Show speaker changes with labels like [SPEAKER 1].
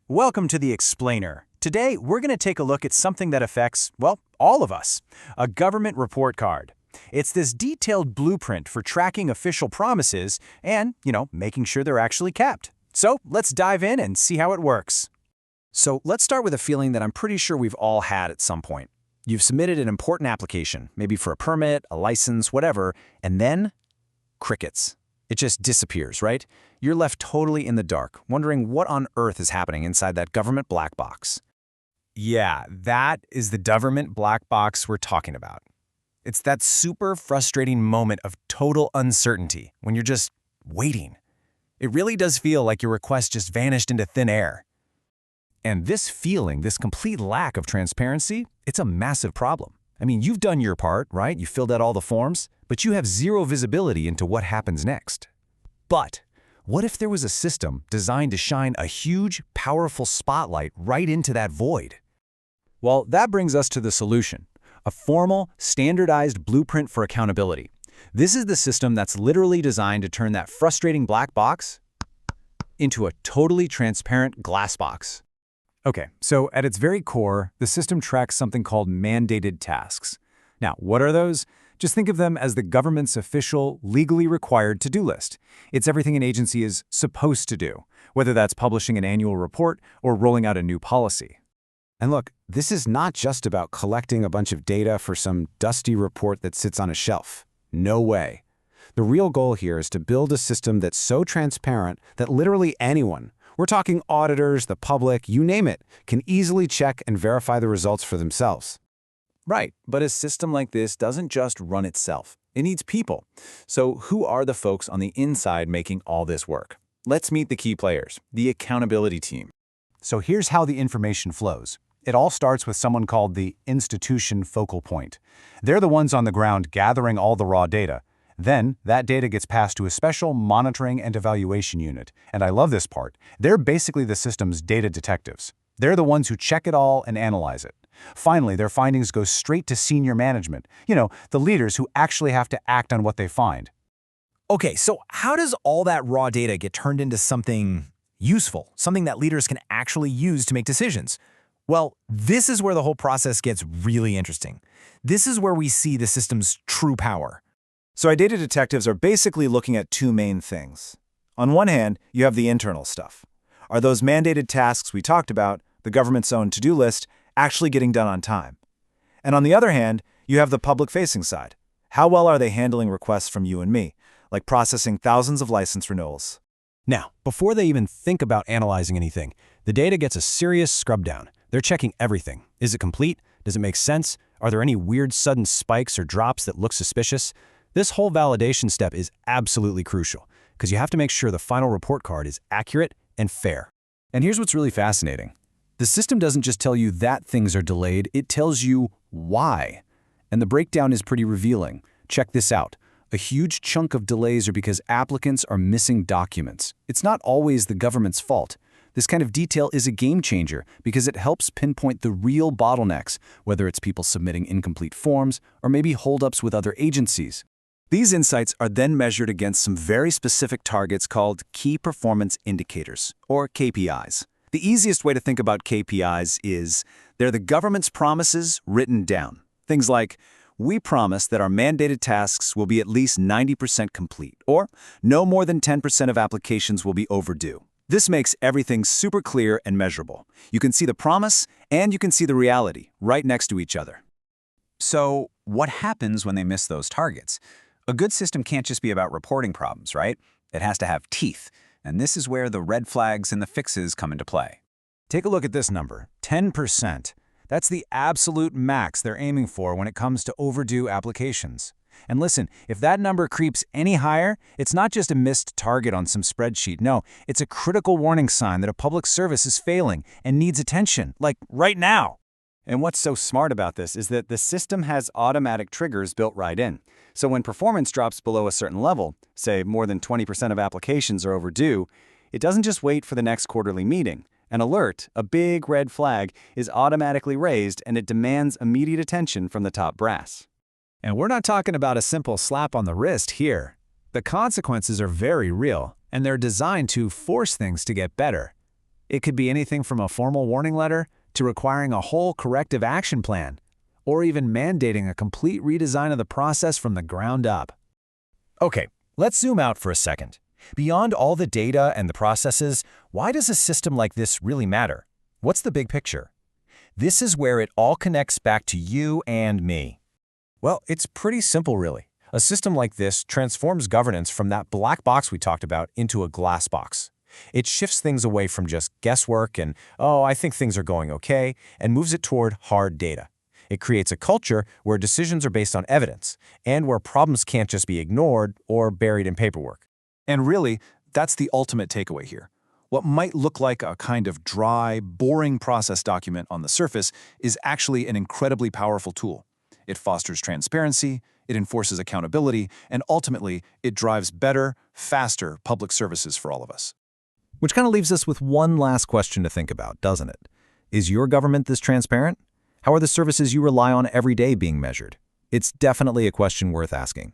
[SPEAKER 1] Welcome to The Explainer. Today, we're going to take a look at something that affects, well, all of us, a government report card. It's this detailed blueprint for tracking official promises and, making sure they're actually kept. So let's dive in and see how it works.
[SPEAKER 2] So let's start with a feeling that I'm pretty sure we've all had at some point. You've submitted an important application, maybe for a permit, a license, whatever, and then crickets. It just disappears, right? You're left totally in the dark, wondering what on earth is happening inside that government black box.
[SPEAKER 3] Yeah, that is the government black box we're talking about. It's that super frustrating moment of total uncertainty when you're just waiting. It really does feel like your request just vanished into thin air. And this feeling, this complete lack of transparency, it's a massive problem. I mean, you've done your part, right? You filled out all the forms, but you have zero visibility into what happens next. But what if there was a system designed to shine a huge, powerful spotlight right into that void?
[SPEAKER 2] Well, that brings us to the solution, a formal, standardized blueprint for accountability. This is the system that's literally designed to turn that frustrating black box into a totally transparent glass box.
[SPEAKER 4] Okay, so at its very core, the system tracks something called mandated tasks. Now, what are those? Just think of them as the government's official, legally required to-do list. It's everything an agency is supposed to do, whether that's publishing an annual report or rolling out a new policy.
[SPEAKER 5] And look, this is not just about collecting a bunch of data for some dusty report that sits on a shelf. No way. The real goal here is to build a system that's so transparent that literally anyone, we're talking auditors, the public, you name it, can easily check and verify the results for themselves.
[SPEAKER 2] Right, but a system like this doesn't just run itself. It needs people. So who are the folks on the inside making all this work? Let's meet the key players, the accountability team.
[SPEAKER 4] So here's how the information flows. It all starts with someone called the institution focal point. They're the ones on the ground gathering all the raw data. Then, that data gets passed to a special monitoring and evaluation unit. And I love this part. They're basically the system's data detectives. They're the ones who check it all and analyze it. Finally, their findings go straight to senior management, the leaders who actually have to act on what they find.
[SPEAKER 3] Okay, so how does all that raw data get turned into something useful, something that leaders can actually use to make decisions? Well, this is where the whole process gets really interesting. This is where we see the system's true power.
[SPEAKER 6] So our data detectives are basically looking at two main things. On one hand, you have the internal stuff. Are those mandated tasks we talked about, the government's own to-do list, actually getting done on time? And on the other hand, you have the public-facing side. How well are they handling requests from you and me, like processing thousands of license renewals?
[SPEAKER 3] Now, before they even think about analyzing anything, the data gets a serious scrub down. They're checking everything. Is it complete? Does it make sense? Are there any weird sudden spikes or drops that look suspicious? This whole validation step is absolutely crucial, because you have to make sure the final report card is accurate and fair.
[SPEAKER 2] And here's what's really fascinating. The system doesn't just tell you that things are delayed, it tells you why. And the breakdown is pretty revealing. Check this out. A huge chunk of delays are because applicants are missing documents. It's not always the government's fault. This kind of detail is a game changer because it helps pinpoint the real bottlenecks, whether it's people submitting incomplete forms or maybe holdups with other agencies.
[SPEAKER 6] These insights are then measured against some very specific targets called Key Performance Indicators, or KPIs. The easiest way to think about KPIs is they're the government's promises written down. Things like, we promise that our mandated tasks will be at least 90% complete, or no more than 10% of applications will be overdue. This makes everything super clear and measurable. You can see the promise and you can see the reality right next to each other.
[SPEAKER 7] So what happens when they miss those targets? A good system can't just be about reporting problems, right? It has to have teeth, and this is where the red flags and the fixes come into play.
[SPEAKER 4] Take a look at this number, 10%. That's the absolute max they're aiming for when it comes to overdue applications. And listen, if that number creeps any higher, it's not just a missed target on some spreadsheet. No, it's a critical warning sign that a public service is failing and needs attention, like right now.
[SPEAKER 5] And what's so smart about this is that the system has automatic triggers built right in. So when performance drops below a certain level, say more than 20% of applications are overdue, it doesn't just wait for the next quarterly meeting. An alert, a big red flag, is automatically raised and it demands immediate attention from the top brass.
[SPEAKER 3] And we're not talking about a simple slap on the wrist here. The consequences are very real, and they're designed to force things to get better.
[SPEAKER 2] It could be anything from a formal warning letter to requiring a whole corrective action plan, or even mandating a complete redesign of the process from the ground up.
[SPEAKER 3] Okay, let's zoom out for a second. Beyond all the data and the processes, why does a system like this really matter? What's the big picture? This is where it all connects back to you and me. Well, it's pretty simple, really. A system like this transforms governance from that black box we talked about into a glass box. It shifts things away from just guesswork and, oh, I think things are going okay, and moves it toward hard data. It creates a culture where decisions are based on evidence, and where problems can't just be ignored or buried in paperwork.
[SPEAKER 6] And really, that's the ultimate takeaway here. What might look like a kind of dry, boring process document on the surface is actually an incredibly powerful tool. It fosters transparency, it enforces accountability, and ultimately, it drives better, faster public services for all of us.
[SPEAKER 2] Which kind of leaves us with one last question to think about, doesn't it? Is your government this transparent? How are the services you rely on every day being measured? It's definitely a question worth asking.